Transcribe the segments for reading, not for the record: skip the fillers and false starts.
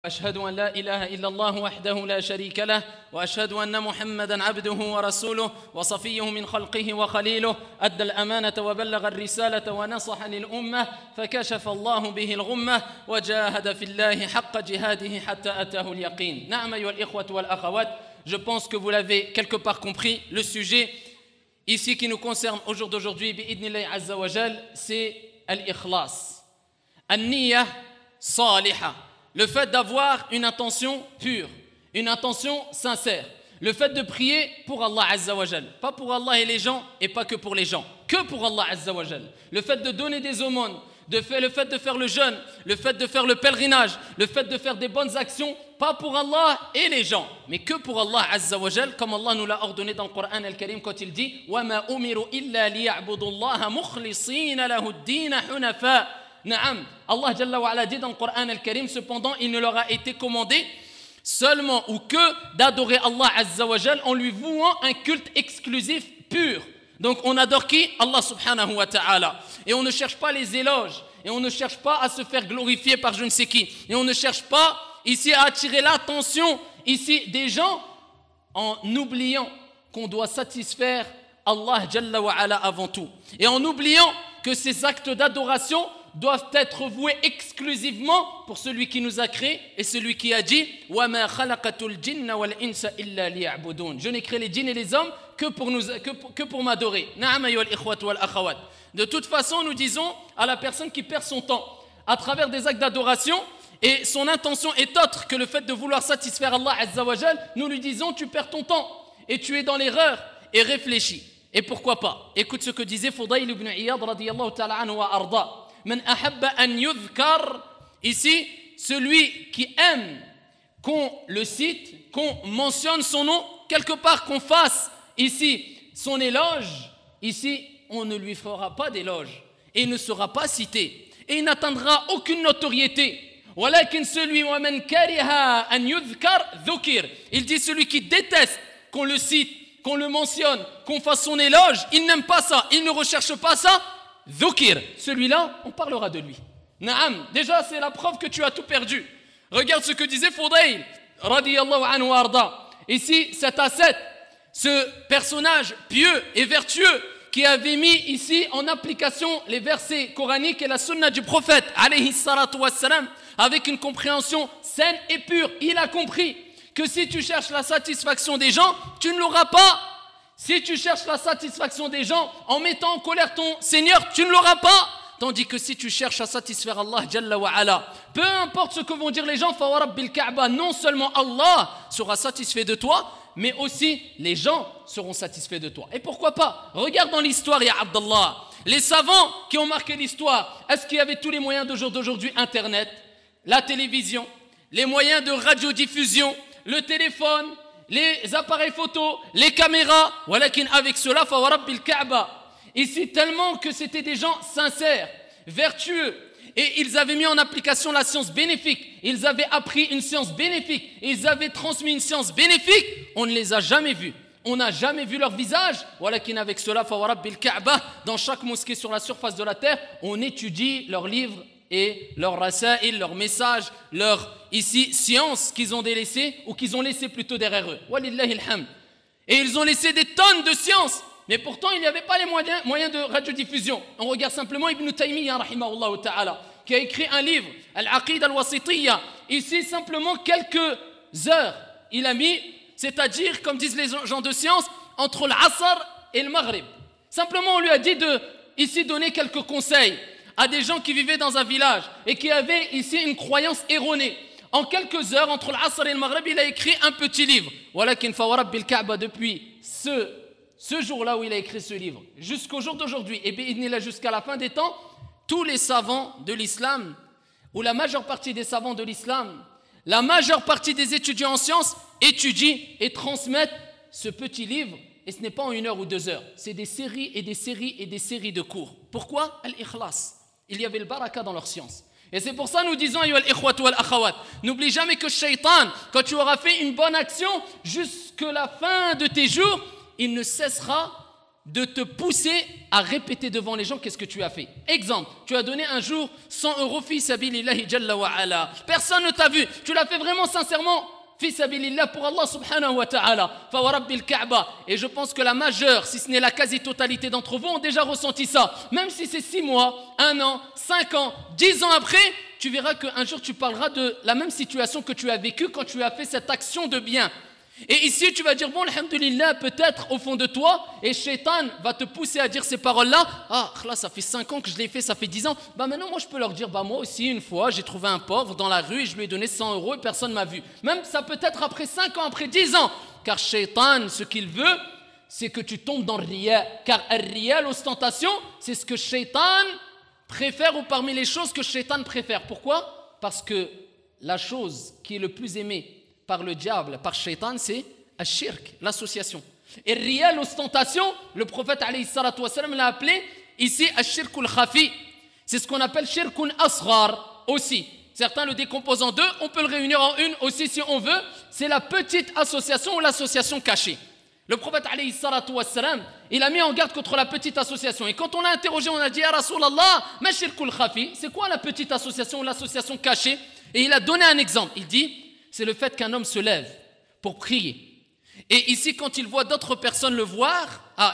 أشهد أن لا إله إلا الله وحده لا شريك له وأشهد أن محمدًا عبده ورسوله وصفيه من خلقه وخليله أدى الأمانة وبلغ الرسالة ونصح للأمة فكشف الله به الغمة وجاهد في الله حق جهاده حتى أتاه اليقين. نعم أيها الإخوة والأخوات, je pense que vous l'avez quelque part compris, le sujet ici qui nous concerne au jour d'aujourd'hui, bi'idnillahi azza wa jal, c'est al-ikhlas, an-niyya salihah. Le fait d'avoir une intention pure, une intention sincère. Le fait de prier pour Allah Azza wa Jal. Pas pour Allah et les gens, et pas que pour les gens. Que pour Allah Azza wa Jal. Le fait de donner des aumônes, le fait de faire le jeûne, le fait de faire le pèlerinage, le fait de faire des bonnes actions, pas pour Allah et les gens, mais que pour Allah Azza wa Jal, comme Allah nous l'a ordonné dans le Coran al-Karim quand il dit « وَمَا أُمِرُوا إِلَّا لِيَعْبُدُوا اللَّهَ مُخْلِصِينَ لَهُ الدِّينَ حُنَفَاءَ » Naam, Allah Jalla wa Ala dit dans le Coran al-Karim, cependant il ne leur a été commandé seulement ou que d'adorer Allah Azza wa Jal en lui vouant un culte exclusif pur. Donc on adore qui? Allah subhanahu wa ta'ala. Et on ne cherche pas les éloges, et on ne cherche pas à se faire glorifier par je ne sais qui, et on ne cherche pas ici à attirer l'attention ici des gens en oubliant qu'on doit satisfaire Allah Jalla wa Ala avant tout. Et en oubliant que ces actes d'adoration doivent être voués exclusivement pour celui qui nous a créés et celui qui a dit وَمَا خَلَقَتُ الْجِنَّ وَالْإِنسَ إِلَّا لِيَعْبُدُونَ. Je n'ai créé les djinns et les hommes que pour m'adorer. نعم أيها الإخوة والأخوات. De toute façon, nous disons à la personne qui perd son temps à travers des actes d'adoration et son intention est autre que le fait de vouloir satisfaire Allah Azza wa Jal, nous lui disons tu perds ton temps et tu es dans l'erreur et réfléchis. Et pourquoi pas? Écoute ce que disait Fudayl ibn Iyad radiyallahu ta'ala anhu wa arda. Man ahabba an yudhkar, ici, celui qui aime qu'on le cite, qu'on mentionne son nom, quelque part qu'on fasse ici son éloge, ici on ne lui fera pas d'éloge et il ne sera pas cité et il n'atteindra aucune notoriété. Walakin celui wa man kariha an yudhkar dhukir, il dit celui qui déteste qu'on le cite, qu'on le mentionne, qu'on fasse son éloge, il n'aime pas ça, il ne recherche pas ça. Dhukir, celui-là, on parlera de lui. Naam, déjà c'est la preuve que tu as tout perdu. Regarde ce que disait Fudayl, radiyallahu anhu arda. Ici, cet ascète, ce personnage pieux et vertueux qui avait mis ici en application les versets coraniques et la sunna du prophète, alayhi salatu wassalam, avec une compréhension saine et pure. Il a compris que si tu cherches la satisfaction des gens, tu ne l'auras pas. Si tu cherches la satisfaction des gens en mettant en colère ton Seigneur, tu ne l'auras pas. Tandis que si tu cherches à satisfaire Allah Jalla wa Ala, peu importe ce que vont dire les gens, fa wa rabbil Ka'ba, non seulement Allah sera satisfait de toi, mais aussi les gens seront satisfaits de toi. Et pourquoi pas? Regarde dans l'histoire, ya Abdallah, les savants qui ont marqué l'histoire, est-ce qu'il y avait tous les moyens d'aujourd'hui, Internet, la télévision, les moyens de radiodiffusion, le téléphone, les appareils photo, les caméras, walakin avec cela, fa wa rabbil Ka'ba. Ici, tellement que c'était des gens sincères, vertueux, et ils avaient mis en application la science bénéfique, ils avaient appris une science bénéfique, ils avaient transmis une science bénéfique, on ne les a jamais vus. On n'a jamais vu leur visage, walakin avec cela, fa wa rabbil Ka'ba, dans chaque mosquée sur la surface de la terre, on étudie leurs livres et leurs rasaïl, leurs messages, leurs ici sciences qu'ils ont délaissées ou qu'ils ont laissé plutôt derrière eux. Walillahi alhamd. Et ils ont laissé des tonnes de sciences, mais pourtant il n'y avait pas les moyens de radiodiffusion. On regarde simplement Ibn Taymiyyah rahimahullah ta'ala qui a écrit un livre, Al-Aqid al-Wasitiyya. Ici simplement quelques heures il a mis, c'est-à-dire comme disent les gens de science, entre l'Asr et le Maghrib. Simplement on lui a dit de ici donner quelques conseils à des gens qui vivaient dans un village et qui avaient ici une croyance erronée. En quelques heures, entre l'Asr et le Maghreb, il a écrit un petit livre. Walakin fa wa rabbil Ka'ba, depuis ce jour-là où il a écrit ce livre, jusqu'au jour d'aujourd'hui, et bi'idhnillah jusqu'à la fin des temps, tous les savants de l'islam, ou la majeure partie des savants de l'islam, la majeure partie des étudiants en sciences, étudient et transmettent ce petit livre. Et ce n'est pas en 1 heure ou 2 heures, c'est des séries et des séries et des séries de cours. Pourquoi? Al-Ikhlas. Il y avait le baraka dans leur science. Et c'est pour ça nous disons, n'oublie jamais que Shaitan, quand tu auras fait une bonne action, jusqu'à la fin de tes jours, il ne cessera de te pousser à répéter devant les gens qu'est-ce que tu as fait. Exemple, tu as donné un jour 100 € fi sabilillahi jalla wa ala. Personne ne t'a vu. Tu l'as fait vraiment sincèrement fi sabilillah pour Allah subhanahu wa ta'ala. Fa wa rabbil Ka'ba. Et je pense que la majeure, si ce n'est la quasi-totalité d'entre vous, ont déjà ressenti ça. Même si c'est 6 mois, 1 an, 5 ans, 10 ans après, tu verras qu'un jour tu parleras de la même situation que tu as vécue quand tu as fait cette action de bien. Et ici tu vas dire bon alhamdulillah, peut-être au fond de toi, et Shaitan va te pousser à dire ces paroles-là. Ah là ça fait 5 ans que je l'ai fait, ça fait 10 ans. Bah maintenant moi je peux leur dire bah moi aussi une fois j'ai trouvé un pauvre dans la rue et je lui ai donné 100 € et personne m'a vu. Même ça peut être après 5 ans, après 10 ans. Car Shaitan, ce qu'il veut, c'est que tu tombes dans le riya. Car le riya, l'ostentation, c'est ce que Shaitan préfère ou parmi les choses que Shaitan préfère. Pourquoi? Parce que la chose qui est le plus aimée par le diable, par Shaitan, c'est al-shirk, l'association. Et riya, l'ostentation, le prophète alayhi salatu wa sallam l'a appelé ici al-shirkul khafi. C'est ce qu'on appelle shirkun asghar aussi. Certains le décomposent en deux, on peut le réunir en une aussi si on veut. C'est la petite association ou l'association cachée. Le prophète alayhi salatu wa sallam, il a mis en garde contre la petite association. Et quand on l'a interrogé, on a dit « Ya Rasulallah, ma shirkul khafi » c'est quoi la petite association ou l'association cachée? Et il a donné un exemple. Il dit « c'est le fait qu'un homme se lève pour prier. Et ici, quand il voit d'autres personnes le voir,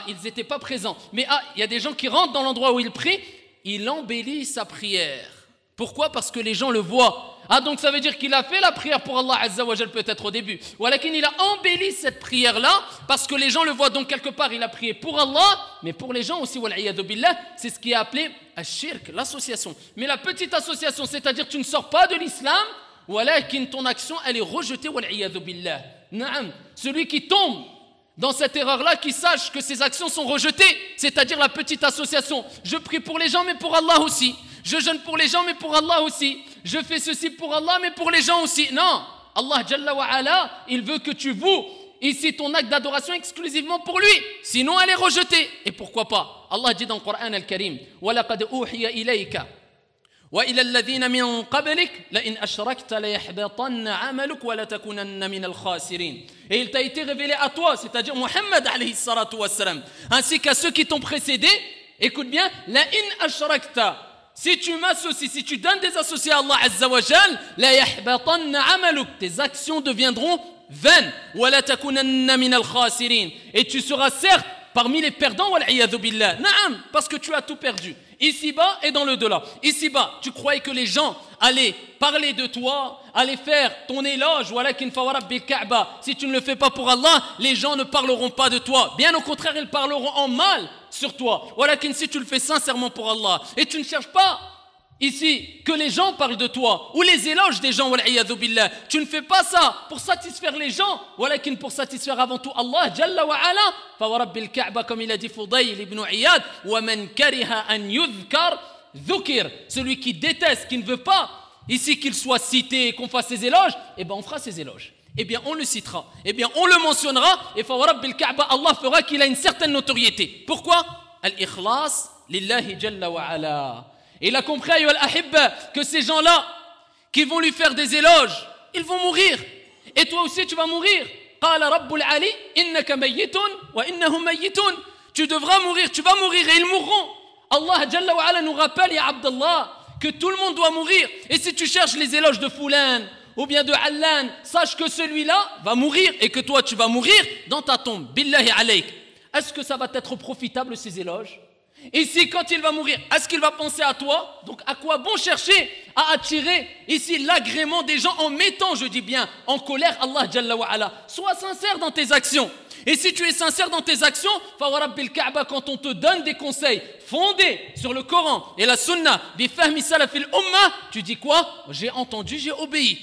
ils n'étaient pas présents. Mais il y a des gens qui rentrent dans l'endroit où il prie, il embellit sa prière. Pourquoi? Parce que les gens le voient. Donc ça veut dire qu'il a fait la prière pour Allah Azza wa Jal peut-être au début. Ou alors qu'il a embelli cette prière-là parce que les gens le voient. Donc quelque part, il a prié pour Allah, mais pour les gens aussi, wal'iyadu billah, c'est ce qui est appelé al-shirk, l'association. Mais la petite association, c'est-à-dire tu ne sors pas de l'islam, ou alors que ton action, elle est rejetée, wal'iyadu billah. Naam. Celui qui tombe dans cette erreur-là, qui sache que ses actions sont rejetées, c'est-à-dire la petite association. Je prie pour les gens, mais pour Allah aussi. Je jeûne pour les gens, mais pour Allah aussi. Je fais ceci pour Allah, mais pour les gens aussi. Non, Allah Jalla wa Ala, il veut que tu voues ici ton acte d'adoration exclusivement pour lui. Sinon, elle est rejetée. Et pourquoi pas? Allah dit dans le Coran al-Karim, وَلَقَدْ أُوحِيَ إِلَيْكَ وَإِلَى الَّذِينَ مِنْ قَبْلِكَ لَإِنْ أَشْرَكْتَ لَيَحْبَطَنَّ عَمَلُكَ وَلَتَكُونَنَّ مِنَ الْخَاسِرِينَ. Et il t'a été révélé à toi, c'est-à-dire Muhammad alayhi salatu wassalam, ainsi qu'à ceux qui t'ont précédé. Écoute bien, لَإِنْ أَشْرَكْتَ, si tu m'associes, si tu donnes des associés à Allah Azza wa Jal, la yahbatanna amaluk, tes actions deviendront vaines. Wa la takunanna min al-khasirin, et tu seras certes parmi les perdants, wal iyadu billah. Naam, parce que tu as tout perdu. Ici-bas et dans le delà. Ici-bas, tu croyais que les gens allaient parler de toi, allaient faire ton éloge, walakin fa wa rabbil Ka'ba. Si tu ne le fais pas pour Allah, les gens ne parleront pas de toi. Bien au contraire, ils parleront en mal sur toi. Walakin si tu le fais sincèrement pour Allah, et tu ne cherches pas ici que les gens parlent de toi ou les éloges des gens, wal'iyadu billah, tu ne fais pas ça pour satisfaire les gens, walakin pour satisfaire avant tout Allah Jalla wa Ala. Fa wa rabbil Ka'ba, comme il a dit Fudayl ibn Iyad, wa man kariha an yudhkar dhukir, celui qui déteste, qui ne veut pas ici qu'il soit cité, qu'on fasse ses éloges, eh bien on fera ses éloges. Eh bien on le citera, eh bien on le mentionnera, et fa wa rabbil Ka'ba, Allah fera qu'il a une certaine notoriété. Pourquoi? Al-ikhlas lillahi Jalla wa Ala. Et il a compris, ayyuha al-ahibba, que ces gens-là qui vont lui faire des éloges, ils vont mourir. Et toi aussi tu vas mourir. Qala rabbul ali innaka mayyitun wa innahum mayyitun. Tu devras mourir, tu vas mourir et ils mourront. Allah Jalla wa Ala nous rappelle, ya Abdallah, que tout le monde doit mourir. Et si tu cherches les éloges de Foulan ou bien de Allan, sache que celui-là va mourir et que toi tu vas mourir dans ta tombe. Billahi alayk. Est-ce que ça va être profitable ces éloges? Ici, quand il va mourir, est-ce qu'il va penser à toi? Donc à quoi bon chercher à attirer ici l'agrément des gens en mettant, je dis bien, en colère Allah Jalla wa Ala? Sois sincère dans tes actions. Et si tu es sincère dans tes actions, fa wa rabbil Ka'ba, quand on te donne des conseils fondés sur le Coran et la Sunna, bi fahmi salafil ummah, tu dis quoi? J'ai entendu, j'ai obéi.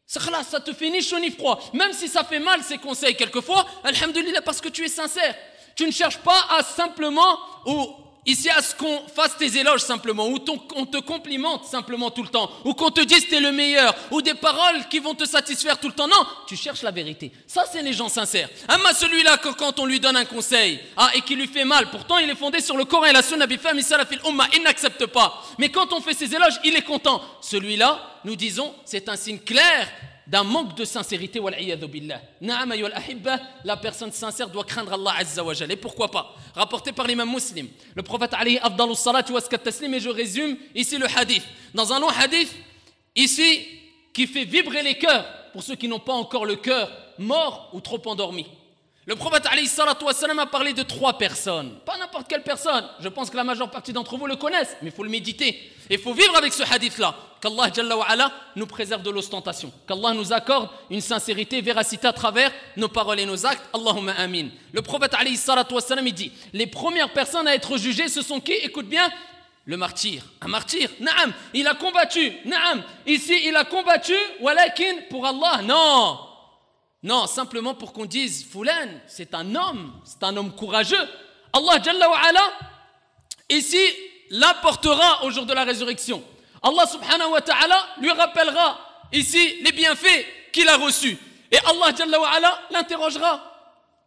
Ça te fait ni chaud ni froid. Même si ça fait mal ces conseils quelquefois, alhamdulillah, parce que tu es sincère. Tu ne cherches pas à simplement, ou ici à ce qu'on fasse tes éloges simplement, ou qu'on te complimente simplement tout le temps, ou qu'on te dise t'es le meilleur, ou des paroles qui vont te satisfaire tout le temps. Non, tu cherches la vérité. Ça, c'est les gens sincères. Amma celui-là, quand on lui donne un conseil, et qui lui fait mal, pourtant il est fondé sur le Coran et la Sunna bi fahmi salafil ummah, il n'accepte pas. Mais quand on fait ses éloges, il est content. Celui-là, nous disons, c'est un signe clair d'un manque de sincérité. Wal'iyadhu billah. Na'am ayyuhal ahibba, la personne sincère doit craindre Allah Azza wa Jalla. Et pourquoi pas? Rapporté par l'imam Muslim, le prophète alayhi afdalus salatu wa askat taslim, et je résume ici le hadith. Dans un long hadith, ici, qui fait vibrer les cœurs pour ceux qui n'ont pas encore le cœur mort ou trop endormi. Le prophète alayhi salatu wa salam a parlé de 3 personnes, pas n'importe quelle personne. Je pense que la majeure partie d'entre vous le connaissent, mais il faut le méditer. Il faut vivre avec ce hadith-là. Qu'Allah Jalla wa Ala nous préserve de l'ostentation. Qu'Allah nous accorde une sincérité, véracité à travers nos paroles et nos actes. Allahumma amin. Le prophète alayhi salatu wa salam, il dit, les premières personnes à être jugées, ce sont qui? Écoute bien. Le martyr. Un martyr. Naam. Il a combattu. Naam. Ici, il a combattu. Walakin pour Allah. Non. Non, simplement pour qu'on dise, Foulan, c'est un homme courageux. Allah Jalla wa Ala, ici, l'apportera au jour de la résurrection. Allah subhanahu wa ta'ala lui rappellera ici les bienfaits qu'il a reçus. Et Allah Jalla wa Ala l'interrogera.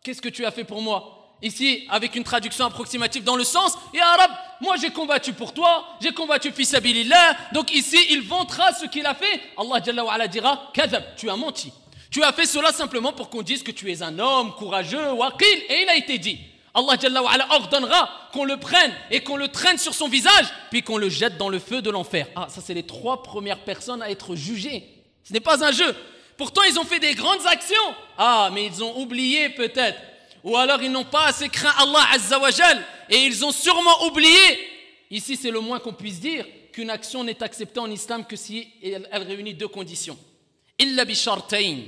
Qu'est-ce que tu as fait pour moi? Ici, avec une traduction approximative dans le sens, Ya Rab, moi j'ai combattu pour toi, j'ai combattu fi sabilillah. Donc ici, il vantera ce qu'il a fait. Allah Jalla wa Ala dira, Kadab, tu as menti. Tu as fait cela simplement pour qu'on dise que tu es un homme courageux, waqil, et il a été dit. Allah Jalla wa Ala ordonnera qu'on le prenne et qu'on le traîne sur son visage, puis qu'on le jette dans le feu de l'enfer. Ah, ça c'est les 3 premières personnes à être jugées. Ce n'est pas un jeu. Pourtant, ils ont fait des grandes actions. Ah, mais ils ont oublié peut-être. Ou alors ils n'ont pas assez craint Allah Azza wa Jal, et ils ont sûrement oublié. Ici, c'est le moins qu'on puisse dire, qu'une action n'est acceptée en islam que si elle réunit 2 conditions. Illa bi shartayn.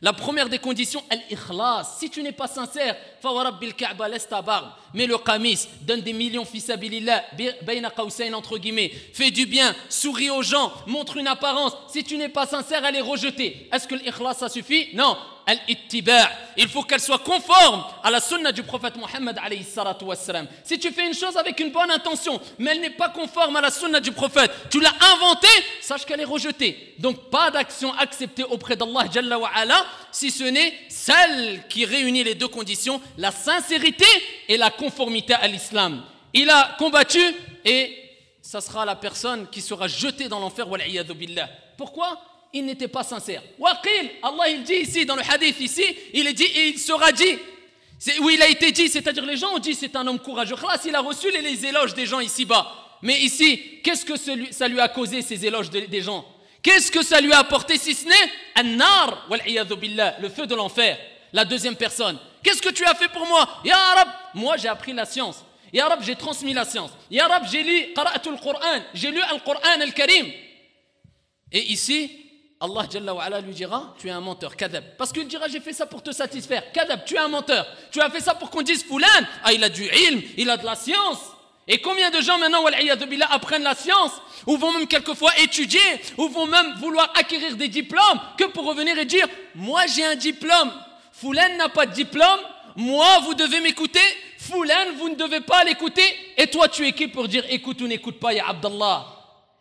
La première des conditions, al-ikhlas. Si tu n'es pas sincère, fawarabbil ka'ba, laisse ta barbe, mets le qamis, donne des millions fisabilillah, bayna qawsayn entre guillemets, fais du bien, souris aux gens, montre une apparence. Si tu n'es pas sincère, elle est rejetée. Est-ce que l'ikhlas ça suffit? Non. Al-ittiba'. Il faut qu'elle soit conforme à la sunna du prophète Mohammed alayhi salatu wassalam. Si tu fais une chose avec une bonne intention, mais elle n'est pas conforme à la sunna du prophète, tu l'as inventée, sache qu'elle est rejetée. Donc pas d'action acceptée auprès d'Allah Jalla wa Ala, si ce n'est celle qui réunit les 2 conditions, la sincérité et la conformité à l'islam. Il a combattu et ça sera la personne qui sera jetée dans l'enfer. Wal'iyadhu billah. Pourquoi? Il n'était pas sincère. Waqil, Allah il dit ici dans le hadith ici, il est dit et il sera dit. Où il a été dit, c'est-à-dire les gens ont dit c'est un homme courageux. Khlas, il a reçu les éloges des gens ici-bas. Mais ici, qu'est-ce que ça lui a causé ces éloges des gens? Qu'est-ce que ça lui a apporté si ce n'est an-nar wal'iyadhu billah, le feu de l'enfer. La deuxième personne. Qu'est-ce que tu as fait pour moi? Ya Rab, moi j'ai appris la science. Ya Rab, j'ai transmis la science. Ya Rab, j'ai lu qara'atul Qur'an, j'ai lu al-Qur'an al-Karim. Et ici, Allah Jalla wa Ala lui dira, tu es un menteur, kadab. Parce qu'il dira, j'ai fait ça pour te satisfaire. Kadab, tu es un menteur. Tu as fait ça pour qu'on dise, Foulan, ah, il a du ilm, il a de la science. Et combien de gens maintenant, wal'iyadhu billah, apprennent la science, ou vont même quelquefois étudier, ou vont même vouloir acquérir des diplômes, que pour revenir et dire, moi j'ai un diplôme, Foulan n'a pas de diplôme, moi vous devez m'écouter, Foulan vous ne devez pas l'écouter, et toi tu es qui pour dire, écoute ou n'écoute pas, ya Abdallah.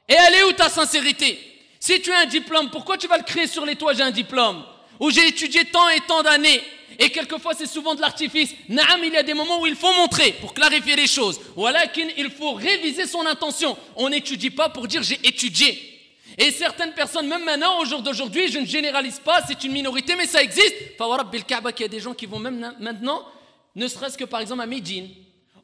Et elle est où ta sincérité? Si tu as un diplôme, pourquoi tu vas le créer sur les toits, j'ai un diplôme, ou j'ai étudié tant et tant d'années? Et quelquefois c'est souvent de l'artifice. Naam, il y a des moments où il faut montrer pour clarifier les choses. Walakin, il faut réviser son intention. On n'étudie pas pour dire j'ai étudié. Et certaines personnes, même maintenant, au jour d'aujourd'hui, je ne généralise pas, c'est une minorité, mais ça existe. Fawarabbil Kaaba, qu'il y a des gens qui vont même maintenant, ne serait-ce que par exemple à Médine,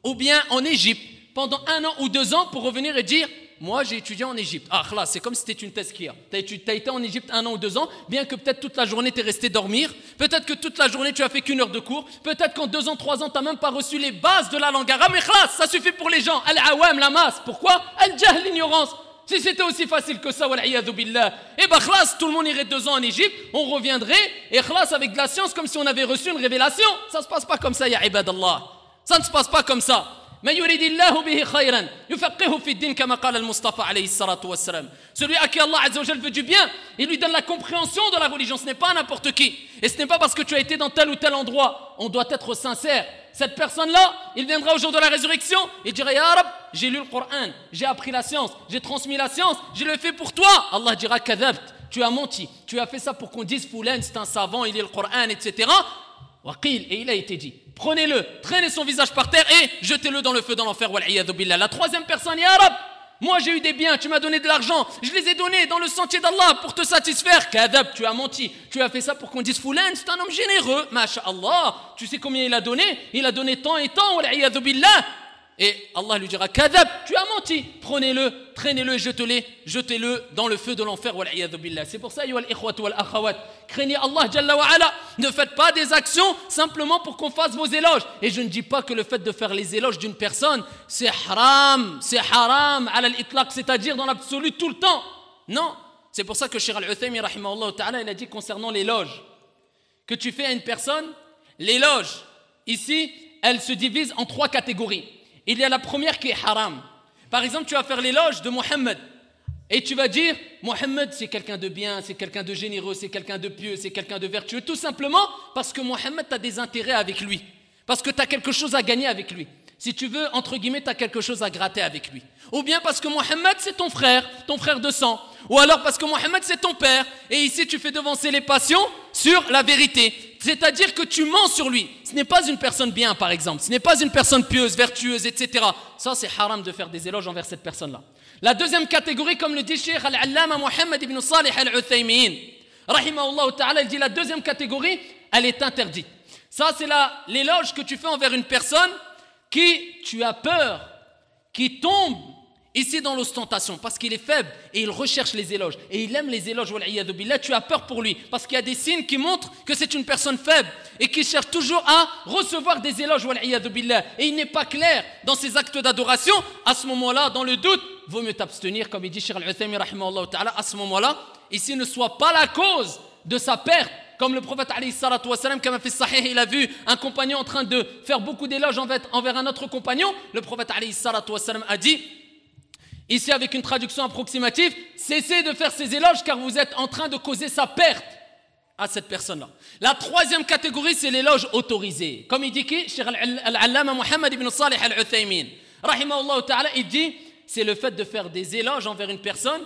ou bien en Égypte, pendant 1 an ou 2 ans pour revenir et dire moi j'ai étudié en Égypte. Ah là, c'est comme si c'était une tazkiya. Tu as été en Égypte 1 an ou 2 ans, bien que peut-être toute la journée tu es resté dormir, peut-être que toute la journée tu as fait qu'1 heure de cours, peut-être qu'en 2 ans, 3 ans tu n'as même pas reçu les bases de la langue arabe, mais khlas, ça suffit pour les gens. Al-awam, la masse. Pourquoi? Al-jahl, l'ignorance. Si c'était aussi facile que ça, wal'iyadhu billah, et bah khlas, tout le monde irait 2 ans en Égypte, on reviendrait, et khlas avec de la science comme si on avait reçu une révélation. Ça ne se passe pas comme ça, ya ibadallah. Ça ne se passe pas comme ça. Mais yuridillahu bihi khayran yufaqihu fi din kama qala al-Mustafa alayhi salatu wassalam. Celui à qui Allah azza wa jalla veut du bien, il lui donne la compréhension de la religion. Ce n'est pas n'importe qui. Et ce n'est pas parce que tu as été dans tel ou tel endroit. On doit être sincère. Cette personne-là, il viendra au jour de la résurrection et dira ya Rab, j'ai lu le Coran, j'ai appris la science, j'ai transmis la science, je le fais pour toi. Allah dira kadhabt, tu as menti, tu as fait ça pour qu'on dise Foulan c'est un savant, il lit le Coran, etc. Waqil, et il a été dit. Prenez-le, traînez son visage par terre et jetez-le dans le feu, dans l'enfer. Wal'iyadhu billah. La troisième personne, ya Rab, Moi j'ai eu des biens, tu m'as donné de l'argent, je les ai donnés dans le sentier d'Allah pour te satisfaire. Kadab, tu as menti, tu as fait ça pour qu'on dise Foulan, c'est un homme généreux. Masha'Allah, tu sais combien il a donné? Il a donné tant et tant, wal'iyadhu billah. Et Allah lui dira Kadab, tu as menti, prenez-le, traînez-le et jetez-le dans le feu de l'enfer. Wal'iyadhu billah. C'est pour ça, ayyuhal ikhwatu wal akhawat, craignez Allah Jalla wa ala. Ne faites pas des actions simplement pour qu'on fasse vos éloges. Et je ne dis pas que le fait de faire les éloges d'une personne, c'est haram ala al-itlaq, c'est-à-dire dans l'absolu tout le temps. Non, c'est pour ça que Cheikh Al-Uthaymi rahimahullah ta'ala, il a dit concernant l'éloge que tu fais à une personne, l'éloge ici, elle se divise en 3 catégories. Il y a la première qui est haram. Par exemple, tu vas faire l'éloge de Mohammed et tu vas dire Mohammed c'est quelqu'un de bien, c'est quelqu'un de généreux, c'est quelqu'un de pieux, c'est quelqu'un de vertueux, tout simplement parce que Mohammed tu as des intérêts avec lui, parce que tu as quelque chose à gagner avec lui. Si tu veux, entre guillemets, tu as quelque chose à gratter avec lui. Ou bien parce que Mohammed c'est ton frère de sang. Ou alors parce que Mohammed c'est ton père. Et ici tu fais devancer les passions sur la vérité. C'est-à-dire que tu mens sur lui. Ce n'est pas une personne bien par exemple. Ce n'est pas une personne pieuse, vertueuse, etc. Ça c'est haram de faire des éloges envers cette personne-là. La deuxième catégorie, comme le dit Cheikh Al-Allama Mohammed ibn Salih Al-Uthaymin, rahimahullah ta'ala, il dit la deuxième catégorie, elle est interdite. Ça c'est l'éloge que tu fais envers une personne qui, tu as peur, qui tombe ici dans l'ostentation parce qu'il est faible et il recherche les éloges et il aime les éloges, wal'iyadhu billah, tu as peur pour lui parce qu'il y a des signes qui montrent que c'est une personne faible et qui cherche toujours à recevoir des éloges, wal'iyadhu billah, et il n'est pas clair dans ses actes d'adoration. À ce moment-là, dans le doute, vaut mieux t'abstenir, comme il dit Cheikh Al-Uthaymi rahimahullah ta'ala. À ce moment-là, ici ne soit pas la cause de sa perte. Comme le prophète alayhi salatu wa salam, comme a fait Sahih, il a vu un compagnon en train de faire beaucoup d'éloges envers un autre compagnon. Le prophète alayhi salatu wa salam a dit, ici avec une traduction approximative, cessez de faire ces éloges car vous êtes en train de causer sa perte à cette personne-là. La troisième catégorie, c'est l'éloge autorisé. Comme il dit qui? Cheikh Al-Allama Mohammed ibn Salih Al-Uthaymin, rahimahullah ta'ala, il dit, c'est le fait de faire des éloges envers une personne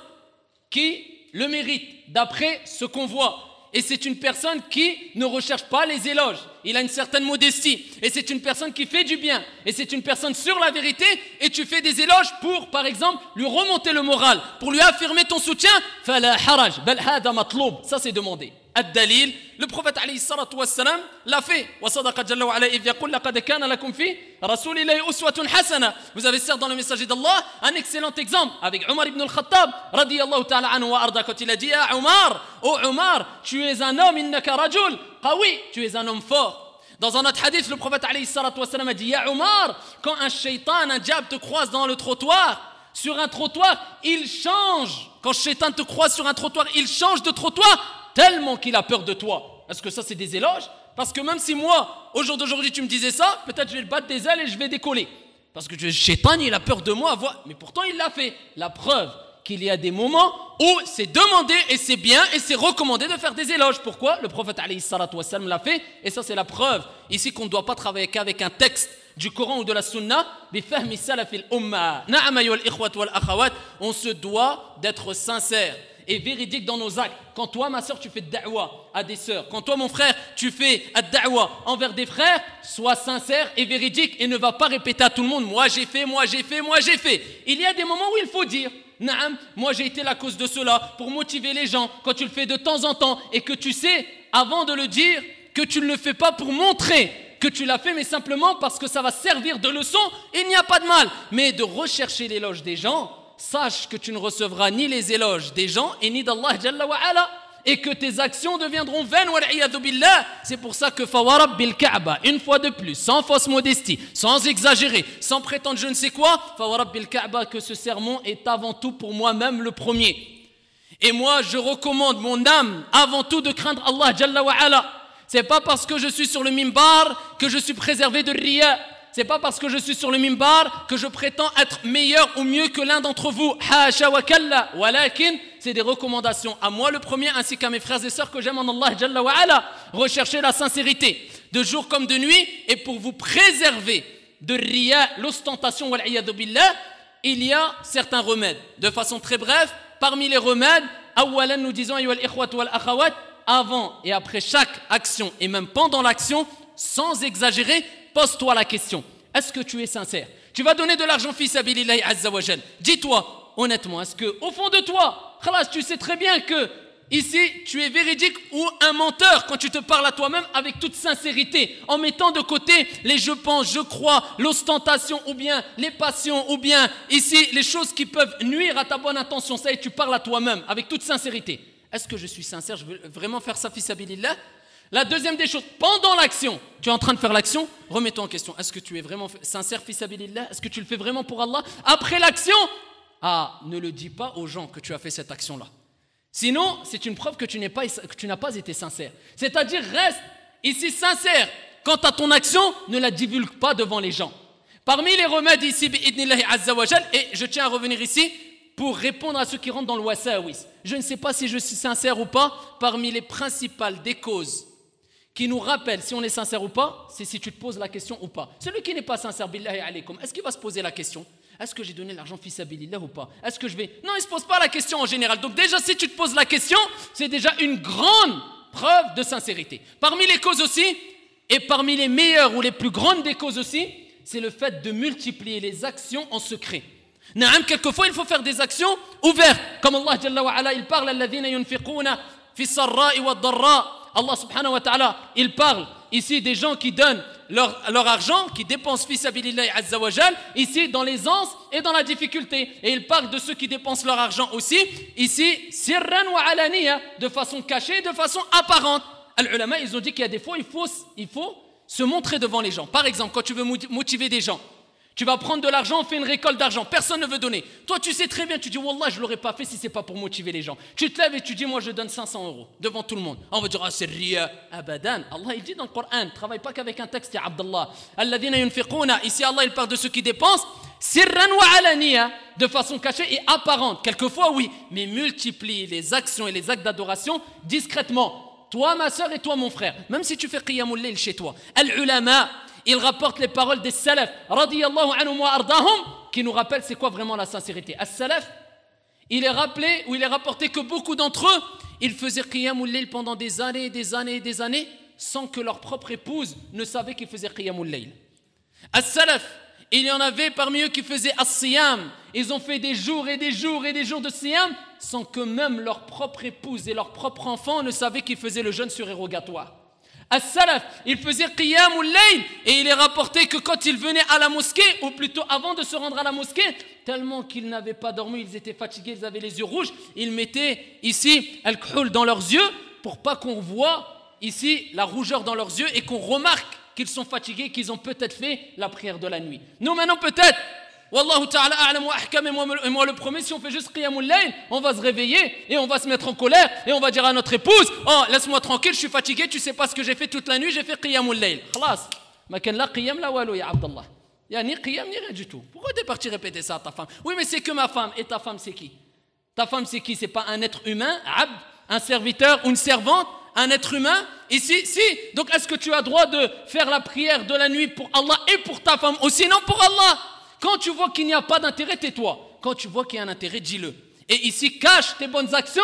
qui le mérite d'après ce qu'on voit. Et c'est une personne qui ne recherche pas les éloges. Il a une certaine modestie. Et c'est une personne qui fait du bien. Et c'est une personne sur la vérité. Et tu fais des éloges pour, par exemple, lui remonter le moral, pour lui affirmer ton soutien. Fala haraj, bal hada matloub. Ça, c'est demandé. Ad-dalil, le prophète alayhi salatu wassalam l'a fait. Wa sadaqa jalla wa ala idh yaqul laqad kana lakum fi rasulillahi uswatun hasana. Vous avez certes dans le messager d'Allah un excellent exemple avec Omar ibn al-Khattab radiyallahu ta'ala anhu wa arda, quand il a dit à Omar, oh Omar, tu es un homme, innaka rajul qawi, tu es un homme fort. Dans un autre hadith, le prophète alayhi salatu wassalam a dit, ya Omar, quand un shaitan, un diable te croise dans le trottoir, sur un trottoir, il change. Quand le shaitan te croise sur un trottoir, il change de trottoir tellement qu'il a peur de toi. Est-ce que ça c'est des éloges? Parce que même si moi, au jour d'aujourd'hui, tu me disais ça, peut-être je vais le battre des ailes et je vais décoller. Parce que le shaitan, il a peur de moi. Mais pourtant, il l'a fait. La preuve qu'il y a des moments où c'est demandé et c'est bien et c'est recommandé de faire des éloges. Pourquoi? Le prophète alayhi salatu wassalam l'a fait. Et ça, c'est la preuve ici qu'on ne doit pas travailler qu'avec un texte du Coran ou de la Sunna. Bifahmi salafil umma. Na'am ayyuhal ikhwat wal akhawat. On se doit d'être sincère et véridique dans nos actes. Quand toi, ma soeur, tu fais da'wa à des sœurs, quand toi, mon frère, tu fais da'wa envers des frères, sois sincère et véridique et ne va pas répéter à tout le monde, moi j'ai fait, moi j'ai fait, moi j'ai fait. Il y a des moments où il faut dire, naam, moi j'ai été la cause de cela, pour motiver les gens, quand tu le fais de temps en temps et que tu sais, avant de le dire, que tu ne le fais pas pour montrer que tu l'as fait, mais simplement parce que ça va servir de leçon, il n'y a pas de mal. Mais de rechercher l'éloge des gens, sache que tu ne recevras ni les éloges des gens et ni d'Allah Jalla wa ala, et que tes actions deviendront vaines, wal'iyadhu billah. C'est pour ça que fawarab bil Kaaba, une fois de plus, sans fausse modestie, sans exagérer, sans prétendre je ne sais quoi, fawarab bil Kaaba, que ce sermon est avant tout pour moi-même le premier. Et moi je recommande mon âme avant tout de craindre Allah Jalla wa ala. C'est pas parce que je suis sur le mimbar que je suis préservé de riya. C'est pas parce que je suis sur le mimbar que je prétends être meilleur ou mieux que l'un d'entre vous. Hasha wa kalla. Walakin, c'est des recommandations à moi le premier ainsi qu'à mes frères et sœurs que j'aime en Allah Jalla wa ala. Recherchez la sincérité de jour comme de nuit, et pour vous préserver de riya, l'ostentation, wal'iyadu billah, il y a certains remèdes. De façon très brève, parmi les remèdes, awalan, nous disons ayyuhal ikhwat wal akhawat, avant et après chaque action et même pendant l'action, sans exagérer, pose-toi la question, est-ce que tu es sincère? Tu vas donner de l'argent fi sabilillahi azza wa jal. Dis-toi, honnêtement, est-ce que au fond de toi, khalas, tu sais très bien que ici, tu es véridique ou un menteur quand tu te parles à toi-même avec toute sincérité, en mettant de côté les je pense, je crois, l'ostentation ou bien les passions ou bien ici les choses qui peuvent nuire à ta bonne intention. Ça y est, tu parles à toi-même avec toute sincérité. Est-ce que je suis sincère? Je veux vraiment faire ça fisabilillah? La deuxième des choses, pendant l'action, tu es en train de faire l'action, remets-toi en question. Est-ce que tu es vraiment sincère fisabilillah? Est-ce que tu le fais vraiment pour Allah? Après l'action, ne le dis pas aux gens que tu as fait cette action-là. Sinon, c'est une preuve que tu n'as pas été sincère. C'est-à-dire, reste ici sincère. Quant à ton action, ne la divulgue pas devant les gens. Parmi les remèdes ici, bi'idnillahi azza wa jal, et je tiens à revenir ici pour répondre à ceux qui rentrent dans le wasawis. Je ne sais pas si je suis sincère ou pas. Parmi les principales des causes qui nous rappellent si on est sincère ou pas, c'est si tu te poses la question ou pas. Celui qui n'est pas sincère, billahi alaykum, est-ce qu'il va se poser la question? Est-ce que j'ai donné l'argent fi sabilillah ou pas? Est-ce que je vais... Non, il ne se pose pas la question en général. Donc déjà, si tu te poses la question, c'est déjà une grande preuve de sincérité. Parmi les causes aussi, et parmi les meilleures ou les plus grandes des causes aussi, c'est le fait de multiplier les actions en secret. Naam, quelquefois, il faut faire des actions ouvertes. Comme Allah Jalla wa Ala, il parle alladhina yunfiquna fi sarra'i wa dharra. Allah subhanahu wa ta'ala, il parle ici des gens qui donnent leur argent, qui dépensent fi sabilillahi azza wa jal, ici dans l'aisance et dans la difficulté. Et il parle de ceux qui dépensent leur argent aussi, ici, sirran wa alaniya, de façon cachée, de façon apparente. Al-ulama, ils ont dit qu'il y a des fois, il faut se montrer devant les gens. Par exemple, quand tu veux motiver des gens, tu vas prendre de l'argent, on fait une récolte d'argent, personne ne veut donner. Toi, tu sais très bien, tu dis, Wallah, je ne l'aurais pas fait si ce n'est pas pour motiver les gens. Tu te lèves et tu dis, moi, je donne 500 € devant tout le monde. On va dire, c'est riya, abadan. Allah, il dit dans le Coran, ne travaille pas qu'avec un texte, ya Abdallah. Alladhina yunfiquna, ici, Allah, il parle de ceux qui dépensent, sirran wa alaniya, de façon cachée et apparente. Quelquefois, oui, mais multiplie les actions et les actes d'adoration discrètement. Toi, ma soeur, et toi, mon frère. Même si tu fais qiyamul layl chez toi. Al-ulama, il rapporte les paroles des salaf, radiyallahu anhum wa ardahum, qui nous rappellent c'est quoi vraiment la sincérité. As-salaf, il est rappelé, ou il est rapporté que beaucoup d'entre eux, ils faisaient qiyamul layl pendant des années, des années, des années, sans que leur propre épouse ne savait qu'ils faisaient qiyamul layl. As-salaf, il y en avait parmi eux qui faisaient as-siyam. Ils ont fait des jours et des jours et des jours de siyam, sans que même leur propre épouse et leur propre enfant ne savaient qu'ils faisaient le jeûne surérogatoire. As-salaf, il faisait qiyamul layl et il est rapporté que quand ils venaient à la mosquée, ou plutôt avant de se rendre à la mosquée, tellement qu'ils n'avaient pas dormi, ils étaient fatigués, ils avaient les yeux rouges, ils mettaient ici al-khul dans leurs yeux pour pas qu'on voit ici la rougeur dans leurs yeux et qu'on remarque qu'ils sont fatigués, qu'ils ont peut-être fait la prière de la nuit. Nous maintenant peut-être, Wallahu ta'ala a'lam wa ahkam, et moi le premier, si on fait juste qiyamul layl, on va se réveiller et on va se mettre en colère et on va dire à notre épouse, oh laisse-moi tranquille, je suis fatigué, tu sais pas ce que j'ai fait toute la nuit, j'ai fait qiyamul layl. Khalas, ma kan la qiyam la walu ya Abdallah. Il y a ni qiyam ni rien du tout. Pourquoi t'es parti répéter ça à ta femme? Oui mais c'est que ma femme. Et ta femme c'est qui? Ta femme c'est qui? C'est pas un être humain, abd, un serviteur ou une servante, un être humain? Ici, si. Donc est-ce que tu as droit de faire la prière de la nuit pour Allah et pour ta femme aussi? Non, pour Allah. Quand tu vois qu'il n'y a pas d'intérêt, tais-toi. Quand tu vois qu'il y a un intérêt, dis-le. Et ici, cache tes bonnes actions,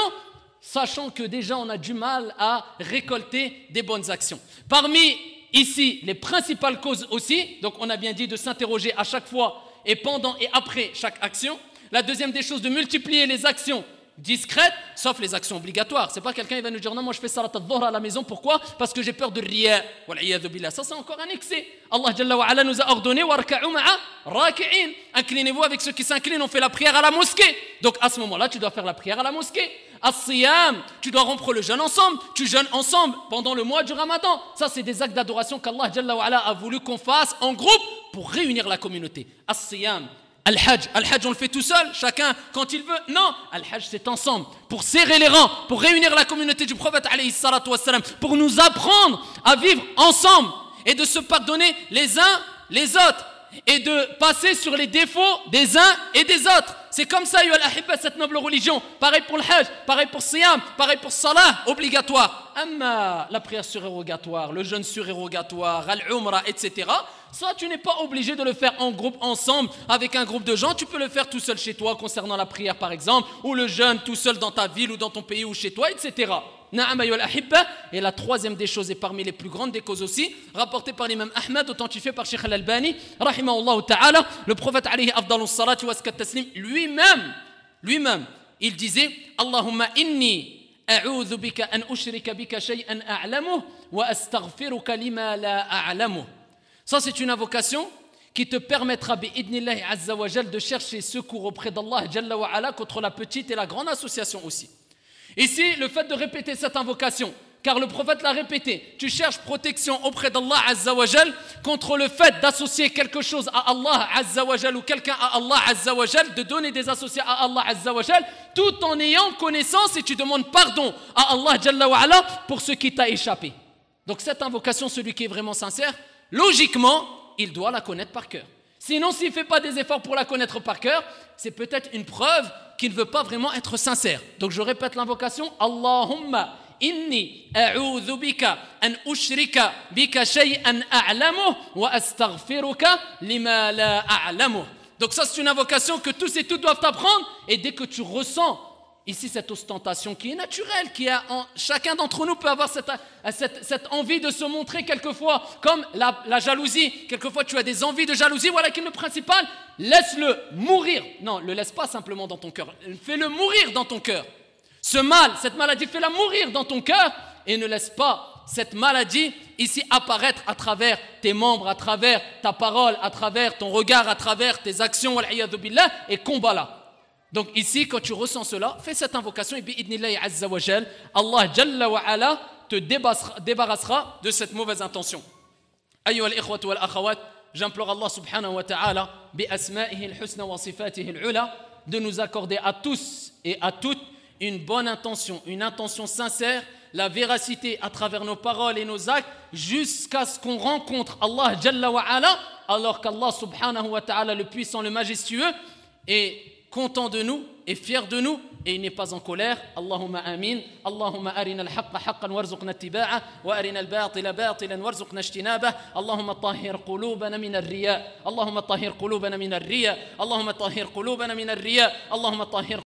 sachant que déjà on a du mal à récolter des bonnes actions. Parmi ici les principales causes aussi, donc on a bien dit de s'interroger à chaque fois et pendant et après chaque action. La deuxième des choses, de multiplier les actions discrètes, sauf les actions obligatoires. C'est pas quelqu'un qui va nous dire non, moi je fais salat al-dhuhr à la maison, pourquoi? Parce que j'ai peur de riya. Wal'iyadhu billah. Ça c'est encore un excès. Allah Jalla wa Ala nous a ordonné warka'u ma'a raki'in. Inclinez-vous avec ceux qui s'inclinent, on fait la prière à la mosquée. Donc à ce moment-là, tu dois faire la prière à la mosquée. As-siyam, tu dois rompre le jeûne ensemble, tu jeûnes ensemble pendant le mois du Ramadan. Ça c'est des actes d'adoration qu'Allah Jalla wa Ala a voulu qu'on fasse en groupe pour réunir la communauté. As-siyam. Al-Hajj, on le fait tout seul, chacun quand il veut. Non, Al-Hajj c'est ensemble, pour serrer les rangs, pour réunir la communauté du prophète alayhi salatu wassalam, pour nous apprendre à vivre ensemble et de se pardonner les uns les autres et de passer sur les défauts des uns et des autres. C'est comme ça, ya al-ahibba, cette noble religion. Pareil pour le Hajj, pareil pour Siyam, pareil pour Salah, obligatoire. Amma la prière surérogatoire, le jeûne surérogatoire, al-umra, etc. Ça, tu n'es pas obligé de le faire en groupe, ensemble, avec un groupe de gens. Tu peux le faire tout seul chez toi, concernant la prière par exemple, ou le jeûne tout seul dans ta ville ou dans ton pays ou chez toi, etc. Et la troisième des choses, et parmi les plus grandes des causes aussi, rapportée par l'imam Ahmad, authentifiée par Sheikh Al-Albani, rahimahullah ta'ala, le prophète alayhi afdalus salatu wa taslim, lui-même, lui-même, il disait Allahumma inni a'udhu bika an ushrika bika shay'an a'lamuhu wa astaghfiruka lima la a'lamuhu. Ça, c'est une invocation qui te permettra bi'idnillahi azza wa jal de chercher secours auprès d'Allah jalla wa ala contre la petite et la grande association aussi. Ici, le fait de répéter cette invocation, car le prophète l'a répété, tu cherches protection auprès d'Allah azza wa jal contre le fait d'associer quelque chose à Allah azza wa jal ou quelqu'un à Allah azza wa jal, de donner des associés à Allah azza wa jal, tout en ayant connaissance, et tu demandes pardon à Allah jalla wa ala pour ce qui t'a échappé. Donc cette invocation, celui qui est vraiment sincère, logiquement, il doit la connaître par cœur. Sinon, s'il ne fait pas des efforts pour la connaître par cœur, c'est peut-être une preuve qu'il ne veut pas vraiment être sincère. Donc je répète l'invocation, Allahumma inni a'udhu bika an ushrika bika shay'an a'lamuhu wa astaghfiruka lima la a'lamuhu. Donc ça, c'est une invocation que tous et toutes doivent apprendre, et dès que tu ressens ici cette ostentation qui est naturelle, chacun d'entre nous peut avoir cette envie de se montrer quelquefois, comme la jalousie. Quelquefois tu as des envies de jalousie, voilà qui est le principal, laisse-le mourir. Non, le laisse pas simplement dans ton cœur, fais-le mourir dans ton cœur. Ce mal, cette maladie, fais-la mourir dans ton cœur, et ne laisse pas cette maladie ici apparaître à travers tes membres, à travers ta parole, à travers ton regard, à travers tes actions, et combat-la. Donc ici, quand tu ressens cela, fais cette invocation et bi'idnillahi azza wa jal, Allah jalla wa ala te débarrassera de cette mauvaise intention. Ayyuha al-ikhwatu wal akhawat, j'implore Allah subhanahu wa ta'ala bi asma'ihi al-husna wa sifatihi al-ula de nous accorder à tous et à toutes une bonne intention, une intention sincère, la véracité à travers nos paroles et nos actes, jusqu'à ce qu'on rencontre Allah jalla wa ala, alors qu'Allah subhanahu wa ta'ala, le puissant, le majestueux, est content de nous et fier de nous, et il n'est pas en colère. Allahumma amin. Allahumma arina al-haqqa haqqan warzuqna ittiba'a wa arina al-batila batilan warzuqna ijtinabah. Allahumma tahhir qulubana min ar-riya. Allahumma tahhir qulubana min ar-riya. Allahumma tahhir qulubana min ar-riya. Allahumma tahhir